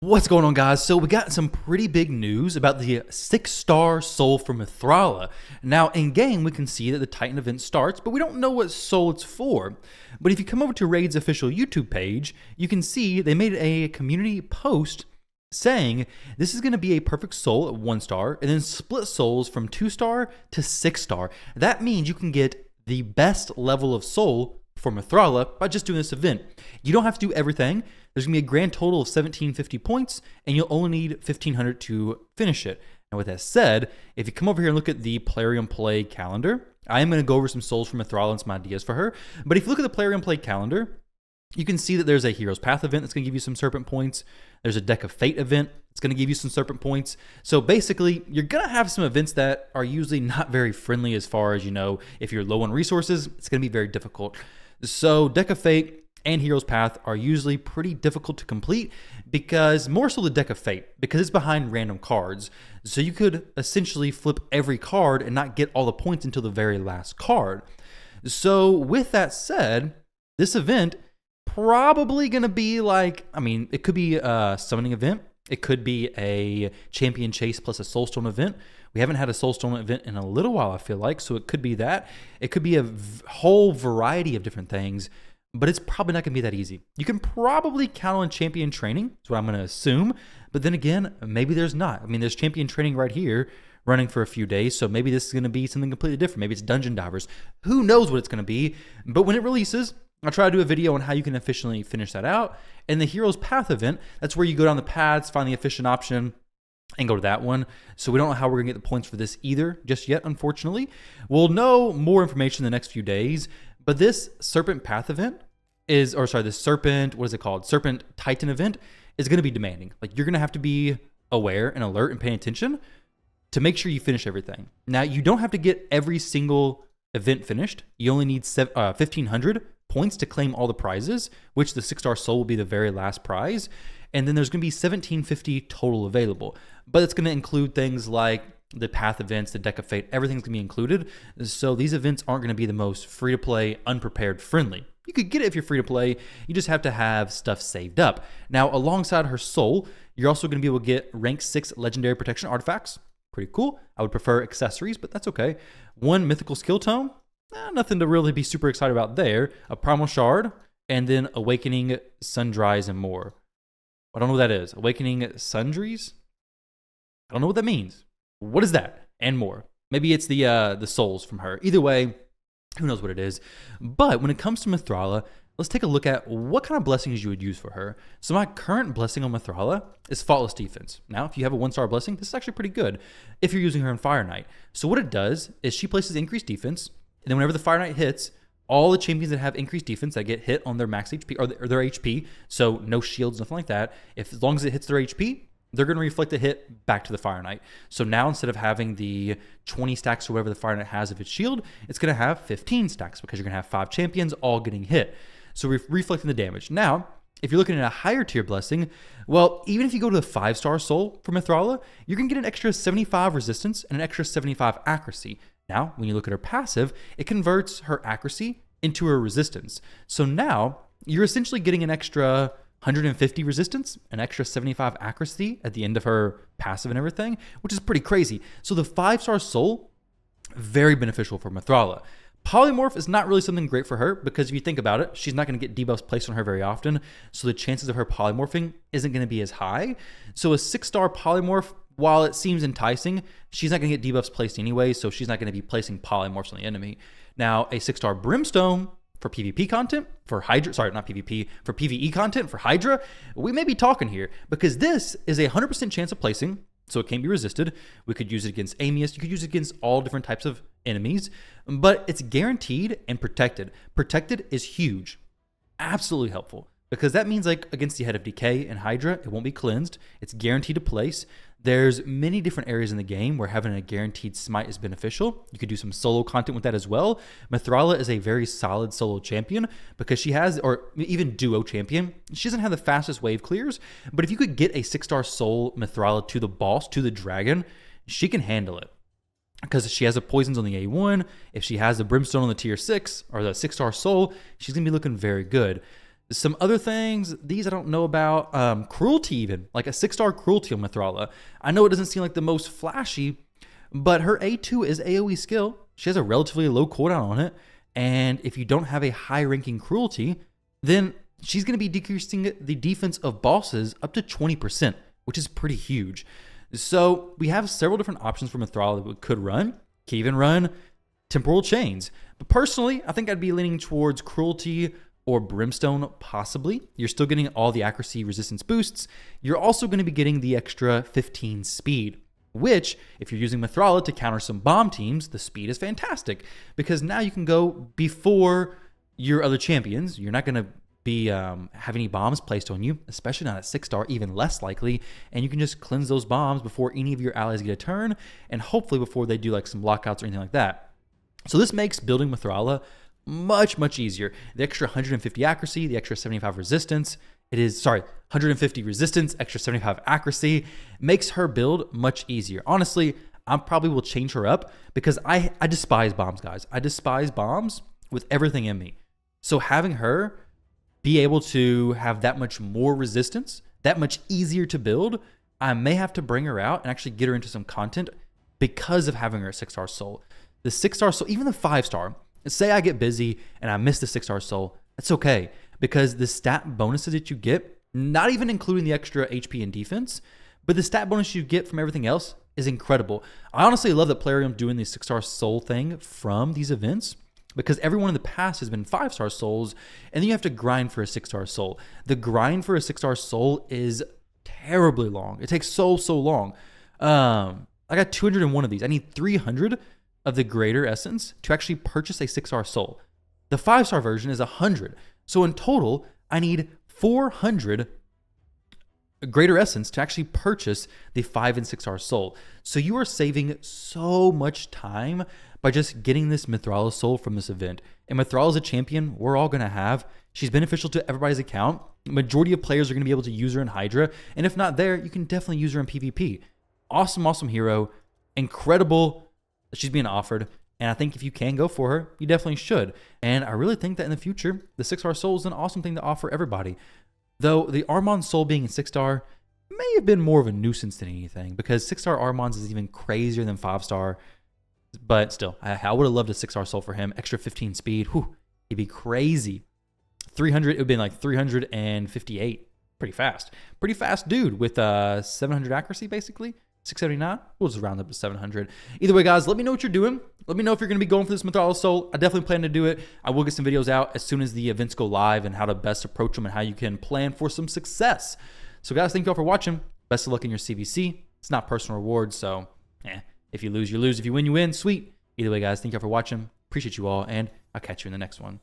What's going on, guys? So we got some pretty big news about the 6-star soul for Mithala. Now, in-game, we can see that the Titan event starts, but we don't know what soul it's for. But if you come over to Raid's official YouTube page, you can see they made a community post saying this is going to be a perfect soul at 1-star, and then split souls from 2-star to 6-star. That means you can get the best level of soul for Mithala by just doing this event. You don't have to do everything. There's going to be a grand total of 1750 points, and you'll only need 1500 to finish it. Now, with that said, if you come over here and look at the Plarium Play calendar, I am going to go over some souls for Mithala and some ideas for her. But if you look at the Plarium Play calendar, you can see that there's a Hero's Path event that's going to give you some Serpent points. There's a Deck of Fate event that's going to give you some Serpent points. So basically, you're going to have some events that are usually not very friendly as far as, if you're low on resources, it's going to be very difficult. So Deck of Fate and Hero's Path are usually pretty difficult to complete because more so the Deck of Fate, because it's behind random cards. So you could essentially flip every card and not get all the points until the very last card. So with that said, this event probably going to be it could be a summoning event. It could be a champion chase plus a soulstone event. We haven't had a soulstone event in a little while, I feel like, so it could be that. It could be a whole variety of different things, but it's probably not going to be that easy. You can probably count on champion training, that's what I'm going to assume, but then again, maybe there's not. I mean, there's champion training right here running for a few days, so maybe this is going to be something completely different. Maybe it's dungeon divers. Who knows what it's going to be, but when it releases, I'll try to do a video on how you can efficiently finish that out. And the Hero's Path event, that's where you go down the paths, find the efficient option, and go to that one. So we don't know how we're going to get the points for this either just yet, unfortunately. We'll know more information in the next few days, but this Serpent Path event the Serpent, what is it called? Serpent Titan event is going to be demanding. Like, you're going to have to be aware and alert and paying attention to make sure you finish everything. Now, you don't have to get every single event finished. You only need 1,500 points to claim all the prizes, which the 6-star soul will be the very last prize. And then there's going to be 1750 total available. But it's going to include things like the path events, the Deck of Fate, everything's going to be included. So these events aren't going to be the most free-to-play, unprepared friendly. You could get it if you're free-to-play. You just have to have stuff saved up. Now, alongside her soul, you're also going to be able to get rank 6 legendary protection artifacts. Pretty cool. I would prefer accessories, but that's okay. 1 mythical skill tome. Nothing to really be super excited about there. A primal shard, and then awakening sundries and more. I don't know what that is. Awakening sundries? I don't know what that means. What is that? And more. Maybe it's the souls from her. Either way, who knows what it is. But when it comes to Mithala, let's take a look at what kind of blessings you would use for her. So my current blessing on Mithala is Faultless Defense. Now, if you have a 1-star blessing, this is actually pretty good if you're using her in Fire Knight. So what it does is she places increased defense, and then whenever the Fire Knight hits, all the champions that have increased defense that get hit on their max HP or their HP, so no shields, nothing like that, as long as it hits their HP, they're going to reflect a hit back to the Fire Knight. So now instead of having the 20 stacks or whatever the Fire Knight has of its shield, it's going to have 15 stacks because you're going to have 5 champions all getting hit. So reflecting the damage. Now, if you're looking at a higher tier blessing, well, even if you go to the 5-star soul for Mithala, you're going to get an extra 75 resistance and an extra 75 accuracy. Now, when you look at her passive, it converts her accuracy into her resistance. So now you're essentially getting an extra 150 resistance, an extra 75 accuracy at the end of her passive and everything, which is pretty crazy. So the 5-star soul, very beneficial for Mithala. Polymorph is not really something great for her because if you think about it, she's not going to get debuffs placed on her very often. So the chances of her polymorphing isn't going to be as high. So a 6-star polymorph, while it seems enticing, she's not going to get debuffs placed anyway, so she's not going to be placing polymorphs on the enemy. Now, a 6-star Brimstone for PvP content, for Hydra, sorry, not PvP, for PvE content, for Hydra, we may be talking here because this is a 100% chance of placing, so it can't be resisted. We could use it against Amius. You could use it against all different types of enemies, but it's guaranteed and protected. Protected is huge, absolutely helpful, because that means like against the Head of Decay and Hydra, it won't be cleansed. It's guaranteed to place. There's many different areas in the game where having a guaranteed smite is beneficial. You could do some solo content with that as well. Mithala is a very solid solo champion because she has, or even duo champion, she doesn't have the fastest wave clears, but if you could get a 6-star soul Mithala to the boss, to the dragon, she can handle it. Because she has the poisons on the A1, if she has the brimstone on the tier 6, or the 6-star soul, she's going to be looking very good. Some other things, these I don't know about. Cruelty even, like a 6-star Cruelty on Mithala. I know it doesn't seem like the most flashy, but her A2 is AoE skill. She has a relatively low cooldown on it. And if you don't have a high ranking Cruelty, then she's going to be decreasing the defense of bosses up to 20%, which is pretty huge. So we have several different options for Mithala that we could run. Could even run Temporal Chains. But personally, I think I'd be leaning towards Cruelty or Brimstone, possibly. You're still getting all the accuracy resistance boosts. You're also going to be getting the extra 15 speed, which, if you're using Mithala to counter some bomb teams, the speed is fantastic because now you can go before your other champions. You're not going to be have any bombs placed on you, especially not at 6-star, even less likely, and you can just cleanse those bombs before any of your allies get a turn, and hopefully before they do like some lockouts or anything like that. So this makes building Mithala much easier. The extra 150 accuracy, the extra 75 resistance, 150 resistance, extra 75 accuracy, makes her build much easier. Honestly, I probably will change her up because I despise bombs, guys. I despise bombs with everything in me. So having her be able to have that much more resistance, that much easier to build, I may have to bring her out and actually get her into some content because of having her 6-star soul. The 6-star soul, even the 5-star, say I get busy and I miss the 6-star soul, that's okay because the stat bonuses that you get, not even including the extra HP and defense, but the stat bonus you get from everything else is incredible. I honestly love that Plarium doing the 6-star soul thing from these events because everyone in the past has been 5-star souls and then you have to grind for a 6-star soul. The grind for a 6-star soul is terribly long. It takes so long. I got 201 of these. I need 300 of the greater essence to actually purchase a 6-star soul. The 5-star version is 100. So in total, I need 400 greater essence to actually purchase the 5 and 6-star soul. So you are saving so much time by just getting this Mithala soul from this event. And Mithala is a champion we're all going to have. She's beneficial to everybody's account. Majority of players are going to be able to use her in Hydra. And if not there, you can definitely use her in PvP. Awesome hero. Incredible that she's being offered. And I think if you can go for her, you definitely should. And I really think that in the future, the 6-star soul is an awesome thing to offer everybody. Though the Armand soul being a 6-star may have been more of a nuisance than anything because 6-star Armands is even crazier than 5-star. But still, I would have loved a 6-star soul for him. Extra 15 speed. Whew, it'd be crazy. 300, it would have been like 358. Pretty fast. Pretty fast dude with 700 accuracy, basically. 679. We'll just round up to 700. Either way, guys, let me know what you're doing. Let me know if you're going to be going for this Mithala soul. I definitely plan to do it. I will get some videos out as soon as the events go live and how to best approach them and how you can plan for some success. So, guys, thank you all for watching. Best of luck in your CVC. It's not personal rewards, so if you lose, you lose. If you win, you win. Sweet. Either way, guys, thank you all for watching. Appreciate you all, and I'll catch you in the next one.